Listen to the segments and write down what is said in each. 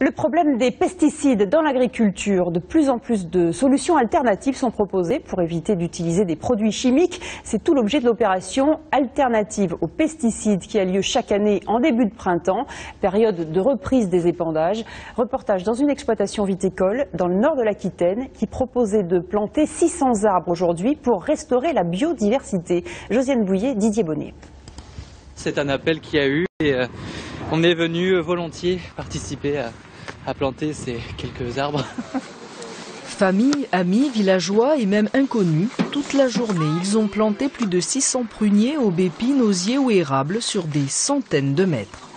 Le problème des pesticides dans l'agriculture. De plus en plus de solutions alternatives sont proposées pour éviter d'utiliser des produits chimiques. C'est tout l'objet de l'opération Alternative aux pesticides qui a lieu chaque année en début de printemps, période de reprise des épandages. Reportage dans une exploitation viticole dans le nord de l'Aquitaine qui proposait de planter 600 arbres aujourd'hui pour restaurer la biodiversité. Josiane Bouillet, Didier Bonnet. C'est un appel qu'il y a eu et on est venu volontiers participer à planter ces quelques arbres. Famille, amis, villageois et même inconnus, toute la journée, ils ont planté plus de 600 pruniers, aubépines, osiers ou érables sur des centaines de mètres.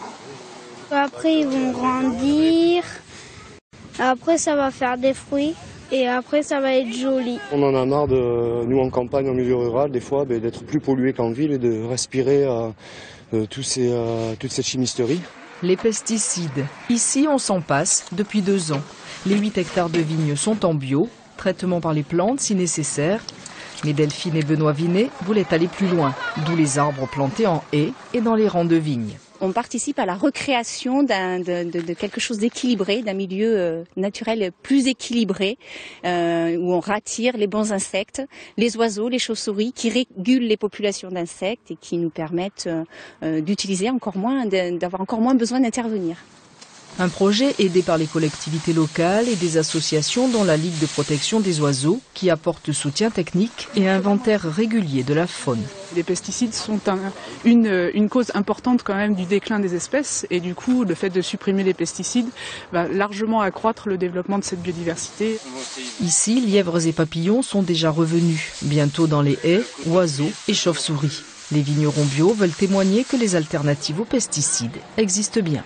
Après, ils vont grandir. Après, ça va faire des fruits. Et après, ça va être joli. On en a marre, nous en campagne, en milieu rural, des fois, d'être plus pollués qu'en ville et de respirer toute cette chimisterie. Les pesticides. Ici, on s'en passe depuis 2 ans. Les 8 hectares de vignes sont en bio, traitement par les plantes si nécessaire. Mais Delphine et Benoît Vinet voulaient aller plus loin, d'où les arbres plantés en haies et dans les rangs de vignes. On participe à la recréation de quelque chose d'équilibré, d'un milieu naturel plus équilibré, où on rattire les bons insectes, les oiseaux, les chauves-souris, qui régulent les populations d'insectes et qui nous permettent d'utiliser d'avoir encore moins besoin d'intervenir. Un projet aidé par les collectivités locales et des associations dont la Ligue de protection des oiseaux qui apporte soutien technique et inventaire régulier de la faune. Les pesticides sont une cause importante quand même du déclin des espèces et du coup le fait de supprimer les pesticides va largement accroître le développement de cette biodiversité. Ici, lièvres et papillons sont déjà revenus, bientôt dans les haies, oiseaux et chauves-souris. Les vignerons bio veulent témoigner que les alternatives aux pesticides existent bien.